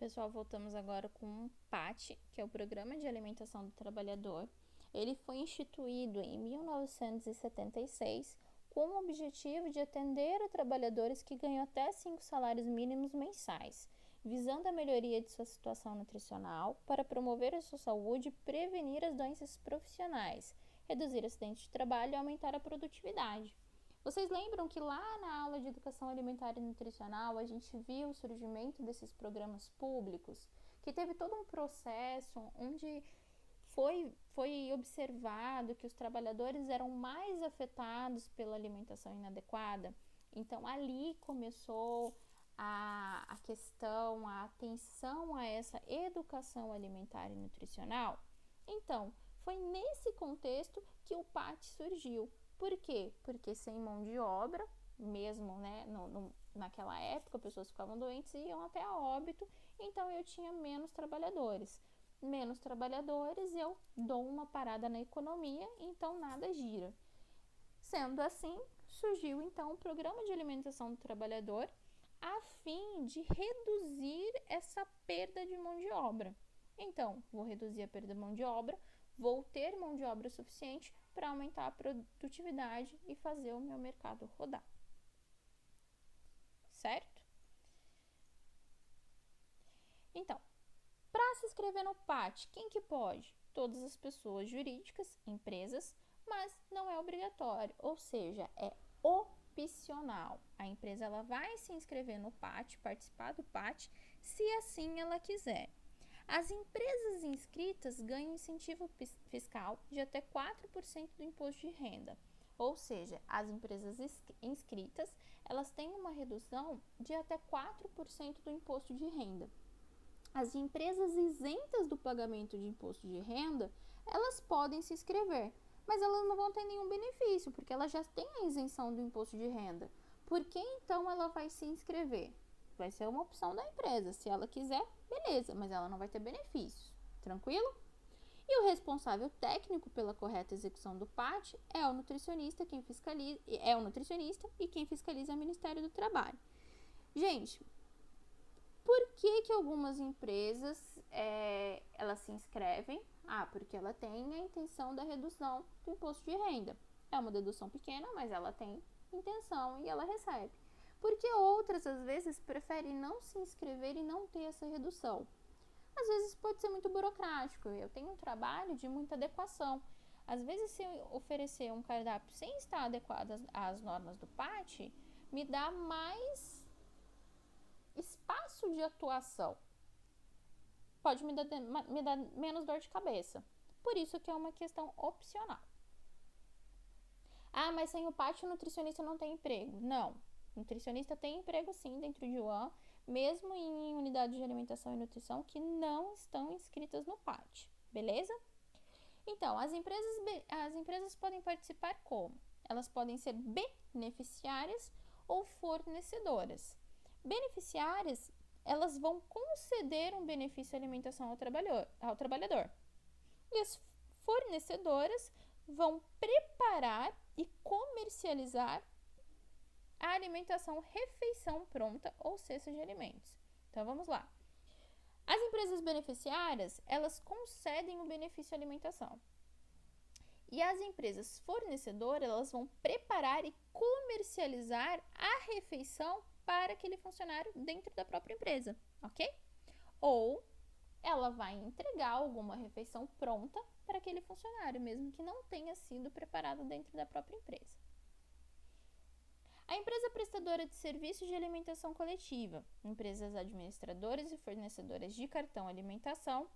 Pessoal, voltamos agora com o PAT, que é o Programa de Alimentação do Trabalhador. Ele foi instituído em 1976 com o objetivo de atender a trabalhadores que ganham até 5 salários mínimos mensais, visando a melhoria de sua situação nutricional para promover a sua saúde e prevenir as doenças profissionais, reduzir acidentes de trabalho e aumentar a produtividade. Vocês lembram que lá na aula de Educação Alimentar e Nutricional a gente viu o surgimento desses programas públicos, que teve todo um processo onde foi observado que os trabalhadores eram mais afetados pela alimentação inadequada? Então ali começou a questão, a atenção a essa educação alimentar e nutricional. Então, foi nesse contexto que o PAT surgiu. Por quê? Porque sem mão de obra, mesmo naquela época, pessoas ficavam doentes e iam até a óbito, então eu tinha menos trabalhadores. Menos trabalhadores, eu dou uma parada na economia, então nada gira. Sendo assim, surgiu então o Programa de Alimentação do Trabalhador, a fim de reduzir essa perda de mão de obra. Então, vou reduzir a perda de mão de obra, vou ter mão de obra suficiente para aumentar a produtividade e fazer o meu mercado rodar. Certo? Então, para se inscrever no PAT, quem que pode? Todas as pessoas jurídicas, empresas, mas não é obrigatório, ou seja, é opcional. A empresa ela vai se inscrever no PAT, participar do PAT, se assim ela quiser. As empresas inscritas ganham incentivo fiscal de até 4% do imposto de renda. Ou seja, as empresas inscritas, elas têm uma redução de até 4% do imposto de renda. As empresas isentas do pagamento de imposto de renda, elas podem se inscrever, mas elas não vão ter nenhum benefício, porque elas já têm a isenção do imposto de renda. Por que então ela vai se inscrever? Vai ser uma opção da empresa. Se ela quiser, beleza, mas ela não vai ter benefícios. Tranquilo? E o responsável técnico pela correta execução do PAT é o nutricionista, e quem fiscaliza é o Ministério do Trabalho. Gente, por que algumas empresas elas se inscrevem? Porque ela tem a intenção da redução do imposto de renda. É uma dedução pequena, mas ela tem intenção e ela recebe. Porque outras, às vezes, preferem não se inscrever e não ter essa redução. Às vezes pode ser muito burocrático. Eu tenho um trabalho de muita adequação. Às vezes, se eu oferecer um cardápio sem estar adequado às normas do PAT, me dá mais espaço de atuação. Pode me dar menos dor de cabeça. Por isso que é uma questão opcional. Mas sem o PAT o nutricionista não tem emprego. Não. O nutricionista tem emprego sim dentro de UAN, mesmo em unidades de alimentação e nutrição que não estão inscritas no PAT. Beleza? Então, as empresas podem participar como? Elas podem ser beneficiárias ou fornecedoras. Beneficiárias, elas vão conceder um benefício de alimentação ao trabalhador. E as fornecedoras vão preparar e comercializar a alimentação refeição pronta ou cesta de alimentos. Então, vamos lá. As empresas beneficiárias, elas concedem o benefício de alimentação. E as empresas fornecedoras, elas vão preparar e comercializar a refeição para aquele funcionário dentro da própria empresa, ok? Ou ela vai entregar alguma refeição pronta para aquele funcionário, mesmo que não tenha sido preparado dentro da própria empresa. A empresa prestadora de serviços de alimentação coletiva, empresas administradoras e fornecedoras de cartão alimentação,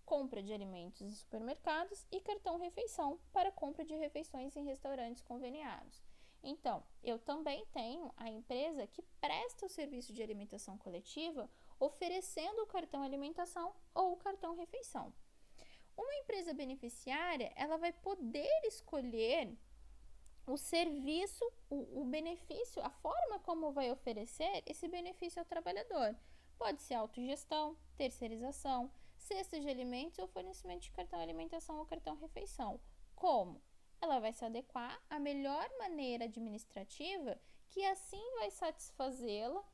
compra de alimentos em supermercados e cartão refeição para compra de refeições em restaurantes conveniados. Então, eu também tenho a empresa que presta o serviço de alimentação coletiva, oferecendo o cartão alimentação ou o cartão refeição. Uma empresa beneficiária, ela vai poder escolher o serviço, o benefício, a forma como vai oferecer esse benefício ao trabalhador. Pode ser autogestão, terceirização, cestas de alimentos ou fornecimento de cartão alimentação ou cartão refeição. Como? Ela vai se adequar à melhor maneira administrativa que assim vai satisfazê-la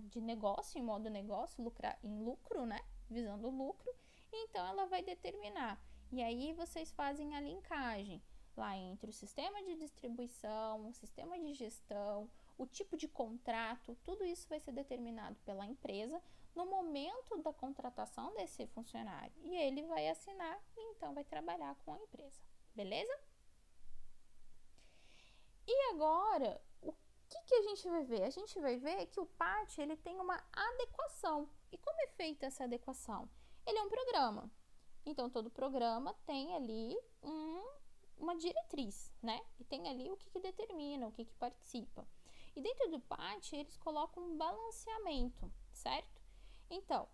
de negócio, em modo negócio, lucrar em lucro, né? Visando o lucro. Então, ela vai determinar. E aí, vocês fazem a linkagem lá entre o sistema de distribuição, o sistema de gestão, o tipo de contrato, tudo isso vai ser determinado pela empresa no momento da contratação desse funcionário. E ele vai assinar e então vai trabalhar com a empresa. Beleza? E agora, o que a gente vai ver? A gente vai ver que o PAT ele tem uma adequação. E como é feita essa adequação? Ele é um programa. Então, todo programa tem ali uma diretriz, né? E tem ali o que determina, o que participa. E dentro do PAT, eles colocam um balanceamento, certo? Então,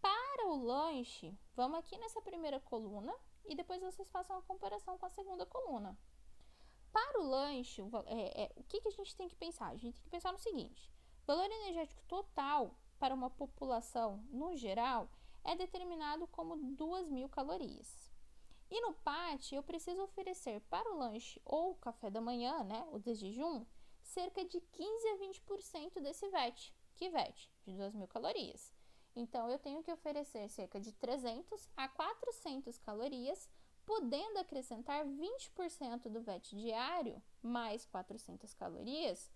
para o lanche, vamos aqui nessa primeira coluna e depois vocês façam a comparação com a segunda coluna. Para o lanche, o que a gente tem que pensar? A gente tem que pensar no seguinte: o valor energético total para uma população, no geral, é determinado como 2.000 calorias. E no PAT, eu preciso oferecer para o lanche ou café da manhã, né, o de jejum, cerca de 15 a 20% desse VET. Que VET? De 2.000 calorias. Então, eu tenho que oferecer cerca de 300 a 400 calorias, podendo acrescentar 20% do VET diário, mais 400 calorias,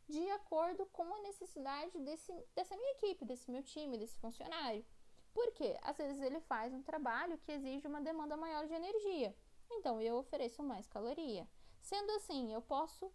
de acordo com a necessidade dessa minha equipe, desse meu time, desse funcionário. Porque às vezes ele faz um trabalho que exige uma demanda maior de energia, então eu ofereço mais caloria. Sendo assim, eu posso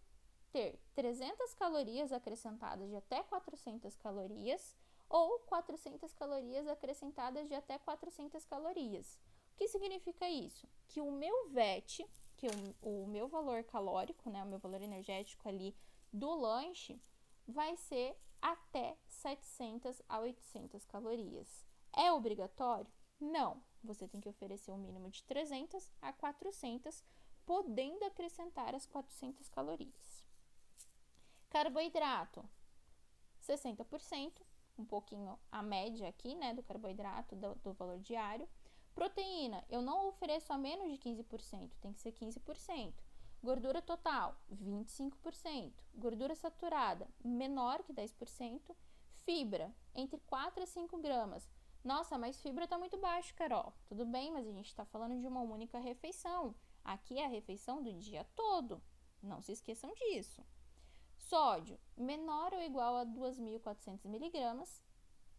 ter 300 calorias acrescentadas de até 400 calorias ou 400 calorias acrescentadas de até 400 calorias. O que significa isso? Que o meu VET, que o meu valor calórico, né, o meu valor energético ali do lanche, vai ser até 700 a 800 calorias. É obrigatório? Não. Você tem que oferecer um mínimo de 300 a 400, podendo acrescentar as 400 calorias. Carboidrato, 60%, um pouquinho a média aqui, né, do carboidrato, do valor diário. Proteína, eu não ofereço a menos de 15%, tem que ser 15%. Gordura total, 25%. Gordura saturada, menor que 10%. Fibra, entre 4 a 5 gramas. Nossa, mas fibra está muito baixo, Carol. Tudo bem, mas a gente está falando de uma única refeição. Aqui é a refeição do dia todo. Não se esqueçam disso. Sódio, menor ou igual a 2.400 miligramas.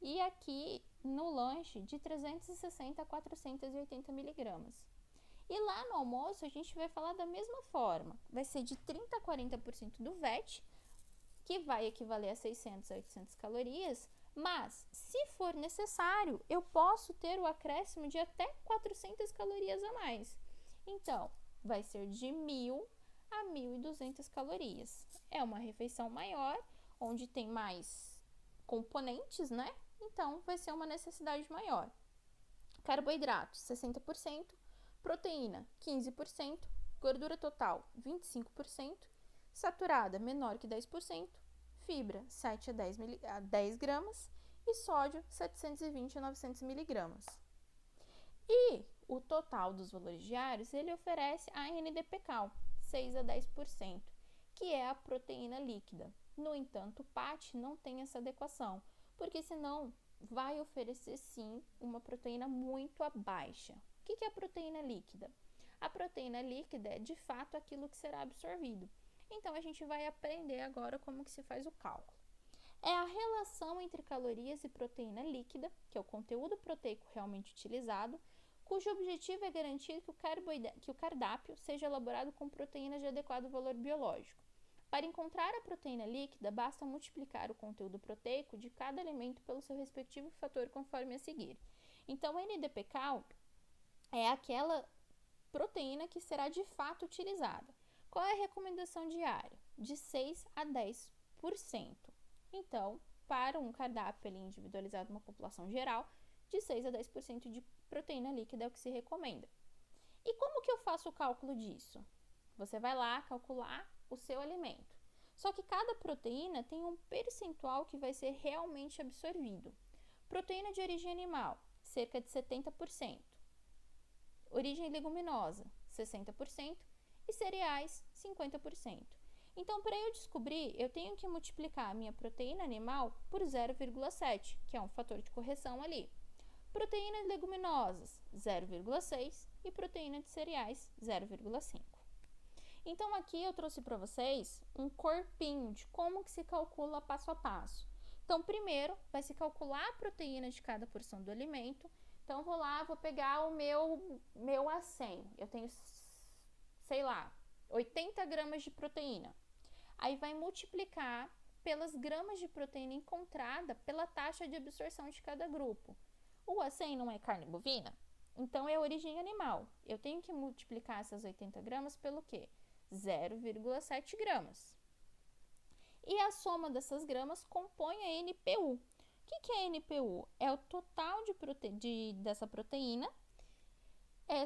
E aqui no lanche, de 360 a 480 miligramas. E lá no almoço, a gente vai falar da mesma forma. Vai ser de 30 a 40% do VET, que vai equivaler a 600 a 800 calorias. Mas, se for necessário, eu posso ter o acréscimo de até 400 calorias a mais. Então, vai ser de 1.000 a 1.200 calorias. É uma refeição maior, onde tem mais componentes, né? Então, vai ser uma necessidade maior. Carboidratos, 60%. Proteína, 15%. Gordura total, 25%. Saturada, menor que 10%. Fibra, 7 a 10 gramas. E sódio, 720 a 900 miligramas. E o total dos valores diários, ele oferece a NDPCAL, 6 a 10%, que é a proteína líquida. No entanto, o PAT não tem essa adequação, porque senão vai oferecer sim uma proteína muito baixa. O que é a proteína líquida? A proteína líquida é de fato aquilo que será absorvido. Então a gente vai aprender agora como que se faz o cálculo. É a relação entre calorias e proteína líquida, que é o conteúdo proteico realmente utilizado, cujo objetivo é garantir que o cardápio seja elaborado com proteínas de adequado valor biológico. Para encontrar a proteína líquida, basta multiplicar o conteúdo proteico de cada alimento pelo seu respectivo fator conforme a seguir. Então, o NDPCAL é aquela proteína que será de fato utilizada. Qual é a recomendação diária? De 6 a 10%. Então, para um cardápio individualizado uma população geral, de 6 a 10% de proteína líquida é o que se recomenda. E como que eu faço o cálculo disso? Você vai lá calcular o seu alimento. Só que cada proteína tem um percentual que vai ser realmente absorvido. Proteína de origem animal, cerca de 70%. Origem leguminosa, 60%. E cereais, 50%. Então, para eu descobrir, eu tenho que multiplicar a minha proteína animal por 0,7, que é um fator de correção ali. Proteínas leguminosas, 0,6 e proteína de cereais, 0,5. Então, aqui eu trouxe para vocês um corpinho de como que se calcula passo a passo. Então, primeiro, vai se calcular a proteína de cada porção do alimento. Então, vou lá, vou pegar o meu A100. Eu tenho, sei lá, 80 gramas de proteína. Aí, vai multiplicar pelas gramas de proteína encontrada pela taxa de absorção de cada grupo. O A100 não é carne bovina? Então, é origem animal. Eu tenho que multiplicar essas 80 gramas pelo quê? 0,7 gramas. E a soma dessas gramas compõe a NPU. O que é NPU? É o total dessa proteína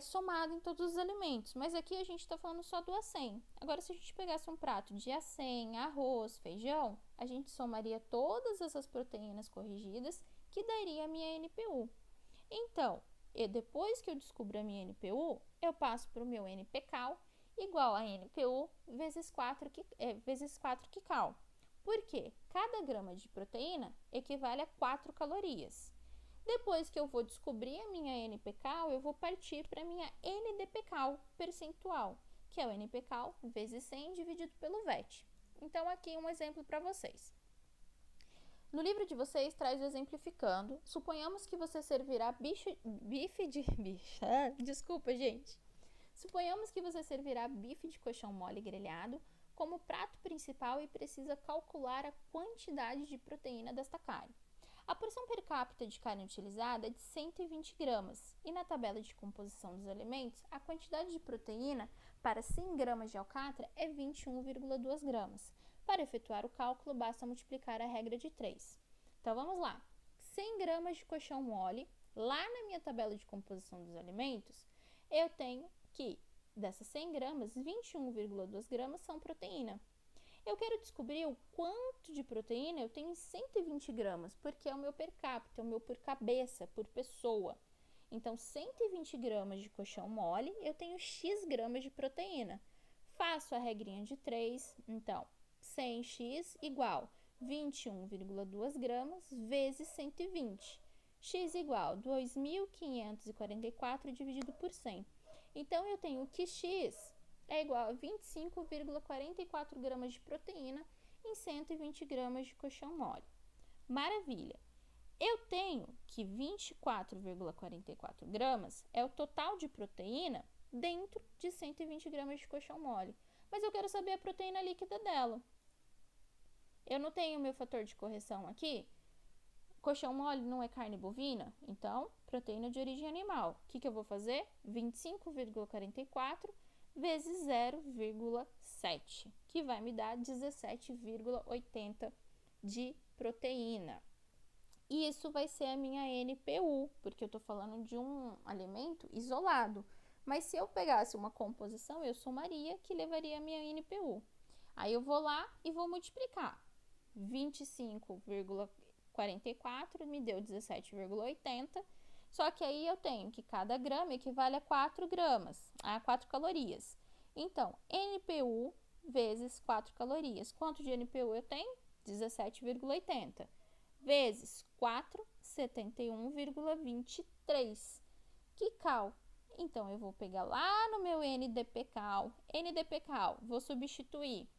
somado em todos os alimentos. Mas aqui a gente está falando só do A100. Agora, se a gente pegasse um prato de A100, arroz, feijão, a gente somaria todas essas proteínas corrigidas, que daria a minha NPU. Então, depois que eu descubro a minha NPU, eu passo para o meu NPCal, igual a NPU vezes 4 Kcal. Por quê? Cada grama de proteína equivale a 4 calorias. Depois que eu vou descobrir a minha NPCal, eu vou partir para a minha NDPCal percentual, que é o NPCal vezes 100 dividido pelo VET. Então, aqui um exemplo para vocês. No livro de vocês, traz o exemplificando. Suponhamos que você servirá Suponhamos que você servirá bife de coxão mole grelhado como prato principal e precisa calcular a quantidade de proteína desta carne. A porção per capita de carne utilizada é de 120 gramas e na tabela de composição dos alimentos, a quantidade de proteína para 100 gramas de alcatra é 21,2 gramas. Para efetuar o cálculo, basta multiplicar a regra de 3. Então, vamos lá. 100 gramas de coxão mole, lá na minha tabela de composição dos alimentos, eu tenho que, dessas 100 gramas, 21,2 gramas são proteína. Eu quero descobrir o quanto de proteína eu tenho em 120 gramas, porque é o meu per capita, é o meu por cabeça, por pessoa. Então, 120 gramas de coxão mole, eu tenho X gramas de proteína. Faço a regrinha de 3, então, 100x igual 21,2 gramas vezes 120. X igual 2.544 dividido por 100. Então, eu tenho que X é igual a 25,44 gramas de proteína em 120 gramas de coxão mole. Maravilha! Eu tenho que 24,44 gramas é o total de proteína dentro de 120 gramas de coxão mole. Mas eu quero saber a proteína líquida dela. Eu não tenho meu fator de correção aqui. Coxão mole não é carne bovina? Então, proteína de origem animal. O que eu vou fazer? 25,44 vezes 0,7, que vai me dar 17,80 de proteína. E isso vai ser a minha NPU, porque eu estou falando de um alimento isolado. Mas se eu pegasse uma composição, eu somaria, que levaria a minha NPU. Aí eu vou lá e vou multiplicar. 25,44 me deu 17,80. Só que aí eu tenho que cada grama equivale a 4 gramas, a 4 calorias. Então, NPU vezes 4 calorias. Quanto de NPU eu tenho? 17,80. Vezes 4, 71,23. Kcal. Então, eu vou pegar lá no meu NDPCal. NDPCal, vou substituir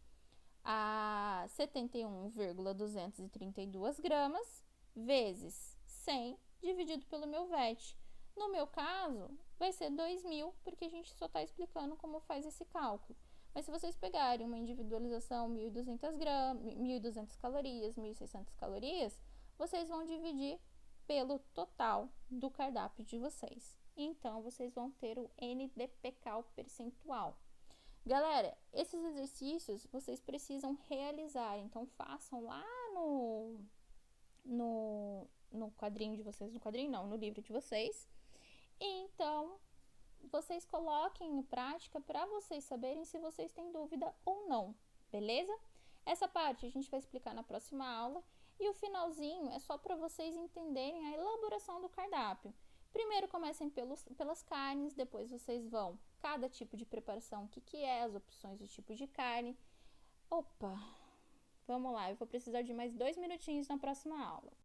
a 71,232 gramas vezes 100 dividido pelo meu VET. No meu caso, vai ser 2.000, porque a gente só está explicando como faz esse cálculo. Mas se vocês pegarem uma individualização 1.200 gramas, 1.200 calorias, 1.600 calorias, vocês vão dividir pelo total do cardápio de vocês. Então, vocês vão ter o NDPCal percentual. Galera, esses exercícios vocês precisam realizar, então façam lá no quadrinho de vocês, no livro de vocês. Então, vocês coloquem em prática para vocês saberem se vocês têm dúvida ou não, beleza? Essa parte a gente vai explicar na próxima aula e o finalzinho é só para vocês entenderem a elaboração do cardápio. Primeiro comecem pelas carnes, depois vocês vão cada tipo de preparação, o que é, as opções do tipo de carne. Opa, vamos lá, eu vou precisar de mais 2 minutinhos na próxima aula.